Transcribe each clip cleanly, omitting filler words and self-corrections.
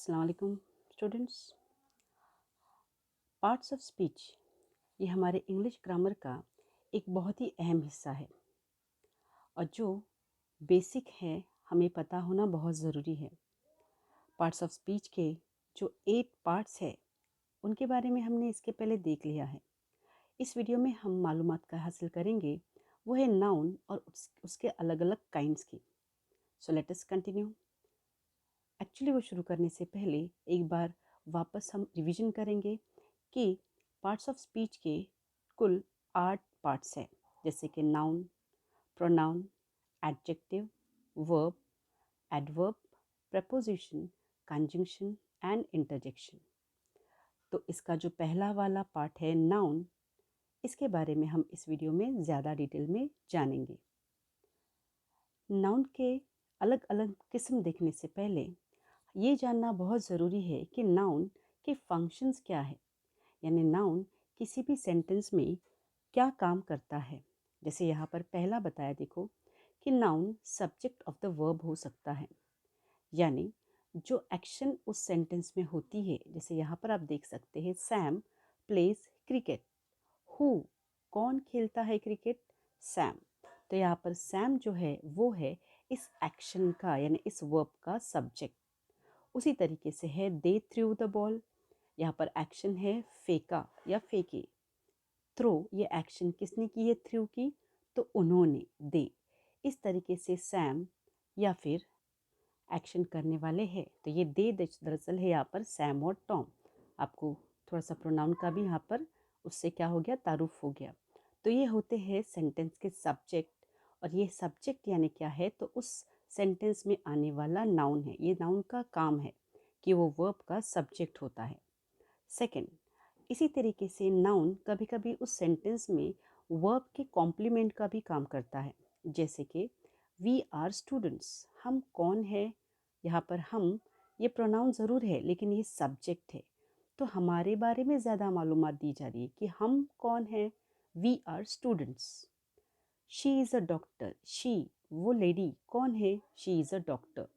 अस्सलाम वालेकुम students. Parts of speech ये हमारे इंग्लिश ग्रामर का एक बहुत ही अहम हिस्सा है और जो बेसिक है हमें पता होना बहुत ज़रूरी है। पार्ट्स ऑफ स्पीच के जो 8 पार्ट्स है उनके बारे में हमने इसके पहले देख लिया है। इस वीडियो में हम मालूमात का हासिल करेंगे, वो है नाउन और उसके अलग अलग काइंड्स की। So let us continue. Actually वो शुरू करने से पहले एक बार वापस हम रिवीजन करेंगे कि पार्ट्स ऑफ स्पीच के कुल 8 पार्ट्स हैं, जैसे कि noun, pronoun, adjective, verb, adverb, preposition, conjunction and interjection. तो इसका जो पहला वाला पार्ट है नाउन, इसके बारे में हम इस वीडियो में ज़्यादा डिटेल में जानेंगे। नाउन के अलग अलग किस्म देखने से पहले ये जानना बहुत ज़रूरी है कि नाउन के फंक्शंस क्या है, यानी नाउन किसी भी सेंटेंस में क्या काम करता है। जैसे यहाँ पर पहला बताया, देखो कि noun subject of the verb हो सकता है, यानी जो एक्शन उस सेंटेंस में होती है। जैसे यहाँ पर आप देख सकते हैं, सैम प्लेज क्रिकेट। हु, कौन खेलता है क्रिकेट? सैम। तो यहाँ पर सैम जो है वो है इस एक्शन का, यानी इस वर्ब का सब्जेक्ट। उसी तरीके से है दे थ्रू द बॉल, यहाँ पर एक्शन है फेंका या फेंके। थ्रो, ये एक्शन किसने की है? थ्रू की, तो उन्होंने, दे। इस तरीके से सैम या फिर एक्शन करने वाले हैं, तो ये दे दरअसल है यहाँ पर सैम और टॉम। आपको थोड़ा सा प्रोनाउन का भी यहाँ पर उससे क्या हो गया, तारुफ हो गया। तो ये होते हैं सेंटेंस के सब्जेक्ट, और ये सब्जेक्ट यानी क्या है, तो उस सेंटेंस में आने वाला नाउन है। ये नाउन का काम है कि वो वर्ब का सब्जेक्ट होता है। सेकंड, इसी तरीके से नाउन कभी कभी उस सेंटेंस में वर्ब के कॉम्प्लीमेंट का भी काम करता है। जैसे कि वी आर स्टूडेंट्स, हम कौन है? यहाँ पर हम, ये प्रोनाउन ज़रूर है लेकिन ये सब्जेक्ट है, तो हमारे बारे में ज़्यादा मालूमात दी जा रही है कि हम कौन है। We are students. She is a doctor, she, वो लेडी कौन है? She is a doctor.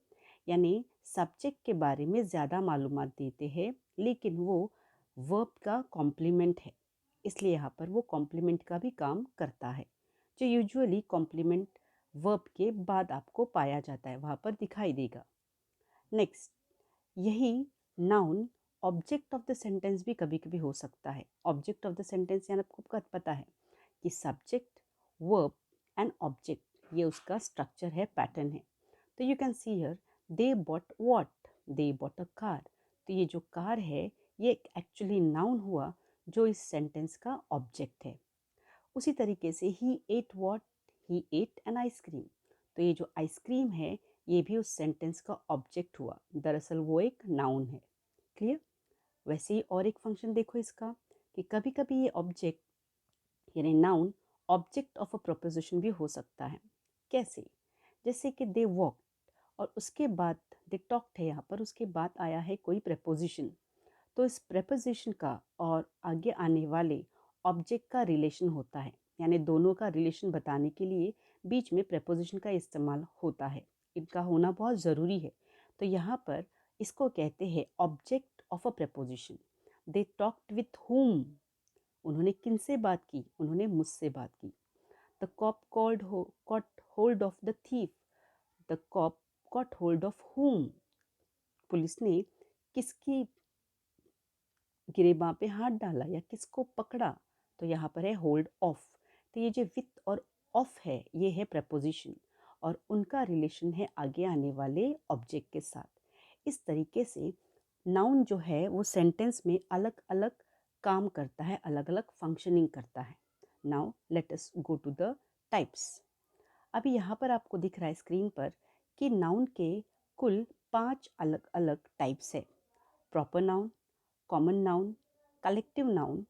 यानी सब्जेक्ट के बारे में ज़्यादा मालूमात देते हैं, लेकिन वो वर्ब का कॉम्प्लीमेंट है, इसलिए यहाँ पर वो कॉम्प्लीमेंट का भी काम करता है, जो यूजुअली कॉम्प्लीमेंट वर्ब के बाद आपको पाया जाता है, वहाँ पर दिखाई देगा। नेक्स्ट, यही noun object of the sentence भी कभी कभी हो सकता है। ऑब्जेक्ट ऑफ द सेंटेंस यानी आपको पता है कि सब्जेक्ट, वर्ब एंड ऑब्जेक्ट, ये उसका स्ट्रक्चर है, पैटर्न है। तो you can see here they bought what, they bought a car. तो ये जो कार है ये एक्चुअली नाउन हुआ जो इस सेंटेंस का ऑब्जेक्ट है। उसी तरीके से he ate what, he ate an ice cream. तो ये जो आइसक्रीम है ये भी उस सेंटेंस का ऑब्जेक्ट हुआ, दरअसल वो एक नाउन है। क्लियर? वैसे ही और एक फंक्शन देखो इसका, कि कभी कभी ये ऑब्जेक्ट यानी noun object of a preposition भी हो सकता है। कैसे? जैसे कि दे वॉक, और उसके बाद दे टॉक्ड है, यहाँ पर उसके बाद आया है कोई प्रपोजिशन, तो इस प्रपोजिशन का और आगे आने वाले ऑब्जेक्ट का रिलेशन होता है, यानी दोनों का रिलेशन बताने के लिए बीच में प्रपोजिशन का इस्तेमाल होता है। इनका होना बहुत ज़रूरी है। तो यहाँ पर इसको कहते हैं object of a preposition. They talked with whom, उन्होंने किनसे बात की? उन्होंने मुझसे बात की। The cop caught hold of the thief, the cop caught hold of whom, police ने किसकी गिरेबां पे हाथ डाला या किसको पकड़ा? तो यहाँ पर है होल्ड ऑफ। तो ये जो विथ और ऑफ है ये है प्रपोजिशन, और उनका रिलेशन है आगे आने वाले ऑब्जेक्ट के साथ। इस तरीके से नाउन जो है वो सेंटेंस में अलग अलग काम करता है, अलग अलग फंक्शनिंग करता है। Now let us go to the types. अभी यहाँ पर आपको दिख रहा है स्क्रीन पर कि नाउन के कुल 5 अलग अलग टाइप्स है। Proper noun, common noun, collective noun,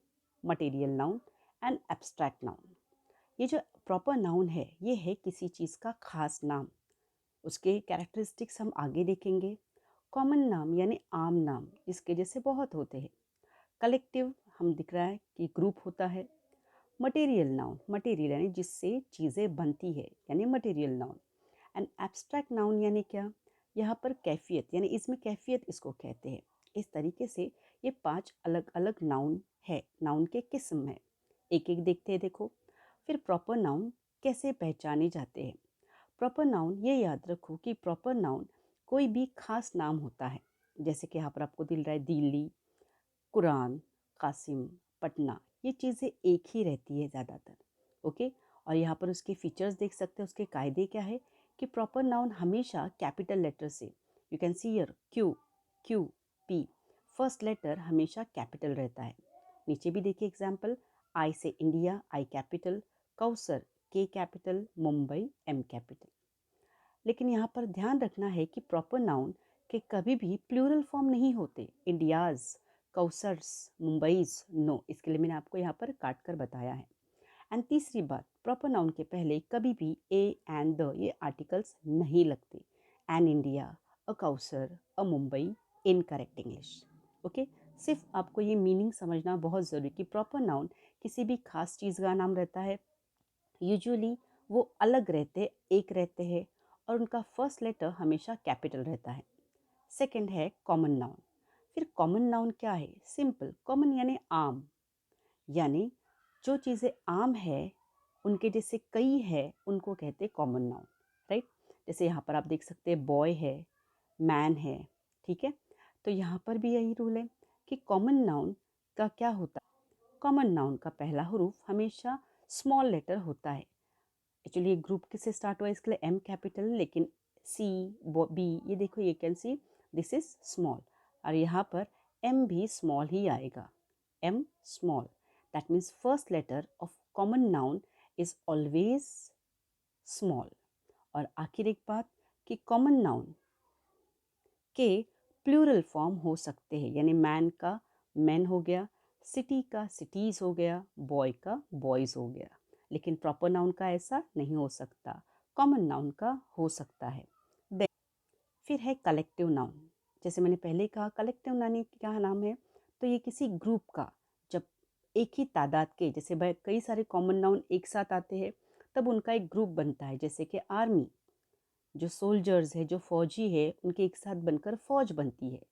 material noun and abstract noun. ये जो प्रॉपर नाउन है ये है किसी चीज़ का खास नाम, उसके कैरेक्टरिस्टिक्स हम आगे देखेंगे। कॉमन नाम यानी आम नाम, जिसके जैसे बहुत होते हैं। कलेक्टिव हम दिख रहा है कि ग्रुप होता है। मटेरियल नाउन, मटेरियल यानी जिससे चीज़ें बनती है, यानी material noun. And abstract noun यानी क्या? यहाँ पर कैफियत यानी इसमें कैफियत इसको कहते हैं। इस तरीके से ये 5 अलग अलग नाउन है, नाउन के किस्म है। एक एक देखते हैं देखो। फिर प्रॉपर नाउन कैसे पहचाने जाते हैं। प्रॉपर नाउन ये याद रखो कि प्रॉपर नाउन कोई भी खास नाम होता है। जैसे कि यहाँ पर आपको दिल रहा है दिल्ली, कुरान, कासिम, पटना, ये चीज़ें एक ही रहती है ज़्यादातर। ओके, और यहाँ पर उसके फीचर्स देख सकते हैं, उसके कायदे क्या है कि प्रॉपर नाउन हमेशा कैपिटल लेटर से, you can see here Q, Q, P, first letter हमेशा कैपिटल रहता है। नीचे भी देखिए एग्जाम्पल, आई से इंडिया, आई कैपिटल, कौसर, के कैपिटल, मुंबई, एम कैपिटल। लेकिन यहाँ पर ध्यान रखना है कि प्रॉपर नाउन के कभी भी प्लूरल फॉर्म नहीं होते। इंडियाज, कौसर्स, मुंबईज, नो, इसके लिए मैंने आपको यहाँ पर काट कर बताया है। एंड तीसरी बात, प्रॉपर नाउन के पहले कभी भी ए एंड द ये आर्टिकल्स नहीं लगते। An India, a Kausar, a Mumbai, incorrect English. Okay, सिर्फ आपको ये मीनिंग समझना बहुत ज़रूरी कि प्रॉपर नाउन किसी भी खास चीज़ का नाम रहता है। यूजुअली वो अलग रहते, एक रहते हैं, और उनका फर्स्ट लेटर हमेशा कैपिटल रहता है। सेकंड है कॉमन नाउन। फिर कॉमन नाउन क्या है? सिंपल, कॉमन यानी आम, यानी जो चीज़ें आम है उनके जैसे कई है उनको कहते हैं कॉमन नाउन, राइट। जैसे यहाँ पर आप देख सकते हैं बॉय है, मैन है, ठीक है। तो यहाँ पर भी यही रूल है कि कॉमन नाउन का क्या होता है। कॉमन नाउन का पहला हरूफ हमेशा स्मॉल लेटर होता है। एक्चुअली ये ग्रुप किससे स्टार्ट हुआ है, इसके लिए एम कैपिटल, लेकिन सी, बी, ये देखो, ये can see this is small, और यहाँ पर एम भी स्मॉल ही आएगा, M small. That means first letter of common noun is always small. और आखिर एक बात कि कॉमन नाउन के प्लूरल फॉर्म हो सकते हैं, यानी मैन का मैन हो गया, सिटी का सिटीज़ हो गया, बॉय का बॉयज़ हो गया। लेकिन प्रॉपर नाउन का ऐसा नहीं हो सकता, कॉमन नाउन का हो सकता है। देन फिर है कलेक्टिव नाउन। जैसे मैंने पहले कहा कलेक्टिव नाउन क्या नाम है, तो ये किसी ग्रुप का, जब एक ही तादाद के, जैसे भाई कई सारे कॉमन नाउन एक साथ आते हैं तब उनका एक ग्रुप बनता है। जैसे कि आर्मी, जो सोल्जर्स है, जो फौजी है, उनके एक साथ बनकर फौज बनती है।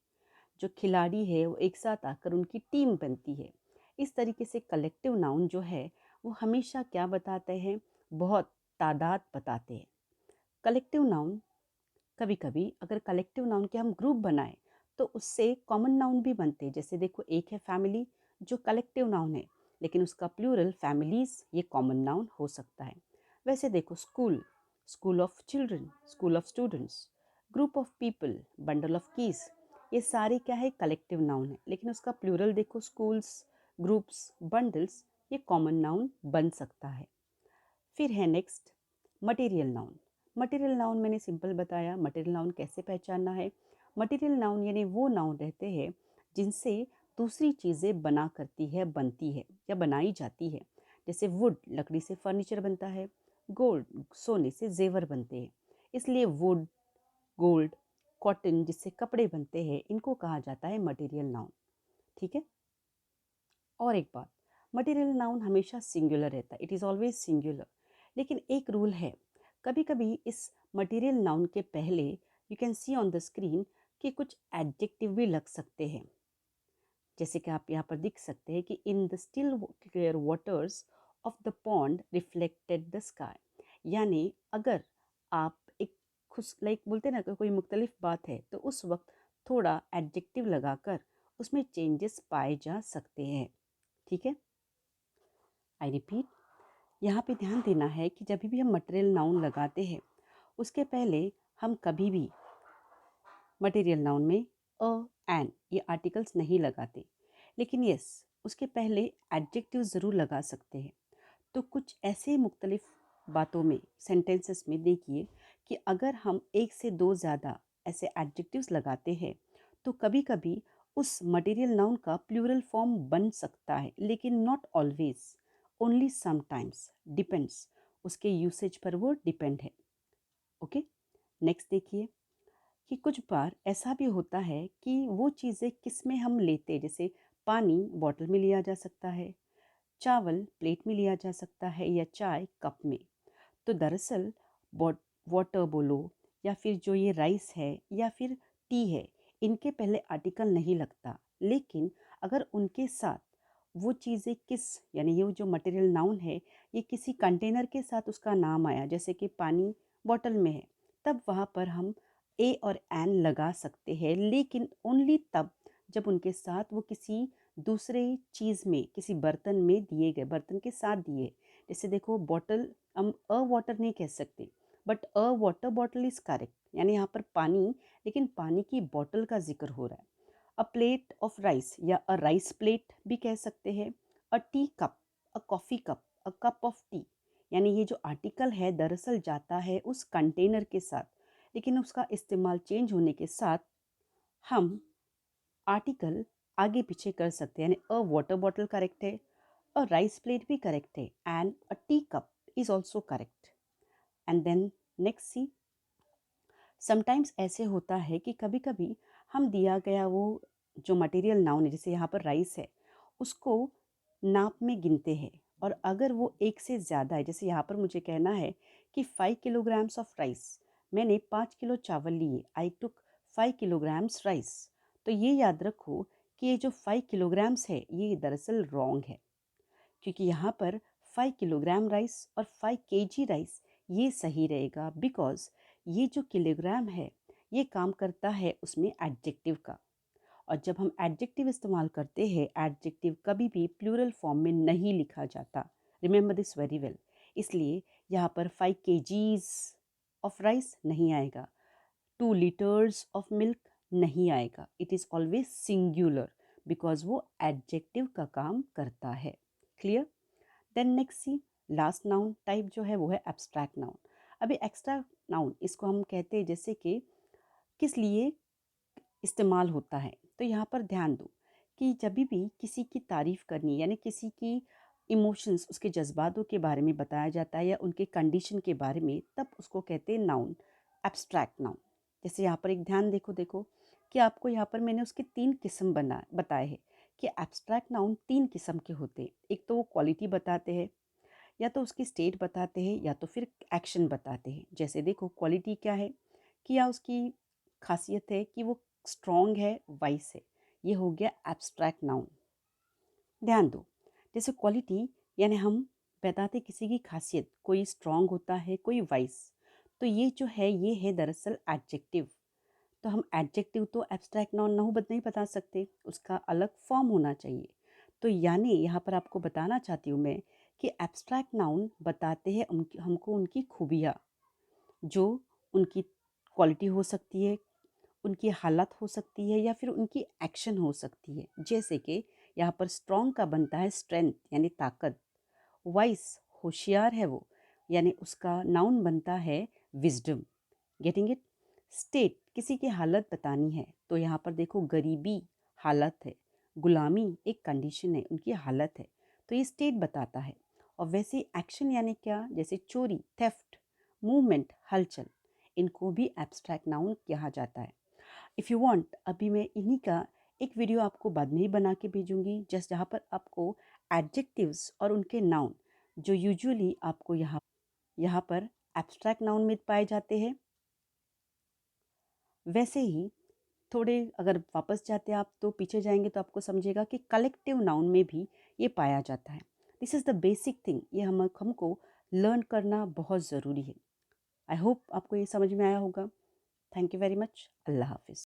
जो खिलाड़ी है वो एक साथ आकर उनकी टीम बनती है। इस तरीके से कलेक्टिव नाउन जो है वो हमेशा क्या बताते हैं, बहुत तादाद बताते हैं। कलेक्टिव नाउन कभी कभी अगर कलेक्टिव नाउन के हम ग्रुप बनाए तो उससे कॉमन नाउन भी बनते हैं। जैसे देखो, एक है फैमिली जो कलेक्टिव नाउन है, लेकिन उसका प्लूरल फैमिलीज, ये कॉमन नाउन हो सकता है। वैसे देखो, school, school of children, school of students, group of people, bundle of keys, ये सारे क्या है, कलेक्टिव नाउन है, लेकिन उसका प्लूरल देखो, स्कूल्स, ग्रुप्स, बंडल्स, ये कॉमन नाउन बन सकता है। फिर है next material noun. Material noun मैंने सिंपल बताया, मटेरियल नाउन कैसे पहचानना है। मटेरियल नाउन यानी वो नाउन रहते हैं जिनसे दूसरी चीज़ें बना करती है, बनती है या बनाई जाती है। जैसे वुड, लकड़ी से फर्नीचर बनता है, गोल्ड, सोने से जेवर बनते हैं। इसलिए वुड, गोल्ड, कॉटन, जिससे कपड़े बनते हैं, इनको कहा जाता है मटेरियल नाउन, ठीक है। और एक बात, मटेरियल नाउन हमेशा सिंगुलर रहता है, इट इज़ ऑलवेज सिंगुलर। लेकिन एक रूल है, कभी कभी इस मटेरियल नाउन के पहले, you can C on the screen, कि कुछ एडजेक्टिव भी लग सकते हैं। जैसे कि आप यहाँ पर देख सकते हैं कि in the still clear waters of the pond reflected the sky, यानी अगर आप एक खुश लाइक बोलते हैं ना कि कोई मुख्तलिफ बात है, तो उस वक्त थोड़ा एडजेक्टिव लगाकर उसमें चेंजेस पाए जा सकते हैं, ठीक है। आई रिपीट, यहाँ पे ध्यान देना है कि जब भी हम मटेरियल नाउन लगाते हैं उसके पहले हम कभी भी मटेरियल नाउन में अ, एन, ये आर्टिकल्स नहीं लगाते। लेकिन यस, उसके पहले एडजेक्टिव ज़रूर लगा सकते हैं। तो कुछ ऐसे मुख्तलिफ बातों में, सेंटेंसेस में देखिए कि अगर हम एक से दो ज़्यादा ऐसे एडजेक्टिव्स लगाते हैं तो कभी कभी उस मटेरियल नाउन का प्लूरल फॉर्म बन सकता है, लेकिन not always, only sometimes, depends, उसके यूसेज पर वो डिपेंड है। ओके, नेक्स्ट देखिए कि कुछ बार ऐसा भी होता है कि वो चीज़ें किस में हम लेते, जैसे पानी बॉटल में लिया जा सकता है, चावल प्लेट में लिया जा सकता है, या चाय कप में। तो दरअसल वाटर बोलो या फिर जो ये राइस है या फिर टी है, इनके पहले आर्टिकल नहीं लगता। लेकिन अगर उनके साथ वो चीज़ें किस, यानी ये जो मटेरियल नाउन है, ये किसी कंटेनर के साथ उसका नाम आया, जैसे कि पानी बॉटल में है, तब वहाँ पर हम ए और एन लगा सकते हैं। लेकिन ओनली तब जब उनके साथ वो किसी दूसरे चीज़ में, किसी बर्तन में दिए गए, बर्तन के साथ दिए। जैसे देखो बॉटल, हम अ वाटर नहीं कह सकते, but a water bottle is correct, यानी यहाँ पर पानी, लेकिन पानी की बॉटल का जिक्र हो रहा है। अ प्लेट ऑफ राइस या अ राइस प्लेट भी कह सकते हैं। A tea cup, a coffee cup, a cup of tea, यानी ये जो आर्टिकल है दरअसल जाता है उस कंटेनर के साथ, लेकिन उसका इस्तेमाल चेंज होने के साथ हम आर्टिकल आगे पीछे कर सकते हैं। यानी अ वाटर बॉटल करेक्ट है, अ राइस प्लेट भी करेक्ट है, and a tea cup is also correct. And then next see, sometimes ऐसे होता है कि कभी कभी हम दिया गया वो जो मटेरियल नाउन है, जैसे यहाँ पर राइस है, उसको नाप में गिनते हैं। और अगर वो एक से ज़्यादा है, जैसे यहाँ पर मुझे कहना है कि 5 किलोग्राम्स ऑफ राइस, मैंने 5 किलो चावल लिए, आई टुक 5 किलोग्राम्स राइस। तो ये याद रखो कि ये जो 5 किलोग्राम्स है ये दरअसल रॉन्ग है, क्योंकि यहाँ पर 5 किलोग्राम राइस और 5 केजी राइस ये सही रहेगा, बिकॉज ये जो किलोग्राम है ये काम करता है उसमें एडजेक्टिव का। और जब हम एडजेक्टिव इस्तेमाल करते हैं, एडजेक्टिव कभी भी प्लूरल फॉर्म में नहीं लिखा जाता। Remember this very well. इसलिए यहाँ पर 5 केजीज ऑफ राइस नहीं आएगा, 2 लीटर्स ऑफ मिल्क नहीं आएगा। It is always singular, because वो एडजेक्टिव का काम करता है। क्लियर? देन नेक्स्ट सी, लास्ट नाउन टाइप जो है वो है एब्स्ट्रैक्ट नाउन। अभी एक्स्ट्रा नाउन इसको हम कहते हैं, जैसे कि किस लिए इस्तेमाल होता है। तो यहाँ पर ध्यान दो कि जब भी किसी की तारीफ़ करनी, यानी किसी की इमोशंस, उसके जज्बातों के बारे में बताया जाता है या उनके कंडीशन के बारे में, तब उसको कहते हैं नाउन, एब्स्ट्रैक्ट नाउन। जैसे यहाँ पर एक ध्यान देखो कि आपको यहाँ पर मैंने उसके 3 किस्म बताए हैं कि एब्स्ट्रैक्ट नाउन 3 किस्म के होते हैं। एक तो वो क्वालिटी बताते हैं, या तो उसकी स्टेट बताते हैं, या तो फिर एक्शन बताते हैं। जैसे देखो क्वालिटी क्या है, कि या उसकी खासियत है कि वो स्ट्रॉन्ग है, वाइस है, ये हो गया एब्स्ट्रैक्ट नाउन। ध्यान दो, जैसे क्वालिटी यानी हम बताते किसी की खासियत, कोई स्ट्रॉन्ग होता है, कोई वाइस, तो ये जो है ये है दरअसल एडजेक्टिव। तो हम एडजेक्टिव तो एब्स्ट्रैक्ट नाउन नहीं बता सकते, उसका अलग फॉर्म होना चाहिए। तो यानी यहाँ पर आपको बताना चाहती हूँ मैं कि एब्स्ट्रैक्ट नाउन बताते हैं हमको उनकी खूबियाँ, जो उनकी क्वालिटी हो सकती है, उनकी हालत हो सकती है, या फिर उनकी एक्शन हो सकती है। जैसे कि यहाँ पर स्ट्रॉन्ग का बनता है स्ट्रेंथ, यानी ताकत। वाइस, होशियार है वो, यानी उसका नाउन बनता है विजडम। Getting it? स्टेट, किसी की हालत बतानी है, तो यहाँ पर देखो गरीबी हालत है, गुलामी एक कंडीशन है, उनकी हालत है, तो ये स्टेट बताता है। और वैसे एक्शन यानी क्या, जैसे चोरी, थेफ्ट, मूवमेंट, हलचल, इनको भी एब्स्ट्रैक्ट नाउन कहा जाता है। इफ़ यू वांट, अभी मैं इन्हीं का एक वीडियो आपको बाद में ही बना के भेजूंगी, जस्ट जहाँ पर आपको एडजेक्टिव्स और उनके नाउन जो यूजुअली आपको यहाँ पर एब्स्ट्रैक्ट नाउन में पाए जाते हैं, वैसे ही थोड़े अगर वापस जाते आप तो पीछे जाएंगे तो आपको समझेगा कि कलेक्टिव नाउन में भी ये पाया जाता है। This is the basic thing, ये हमको लर्न करना बहुत ज़रूरी है। आई होप आपको ये समझ में आया होगा। Thank you very much. अल्लाह हाफिज़।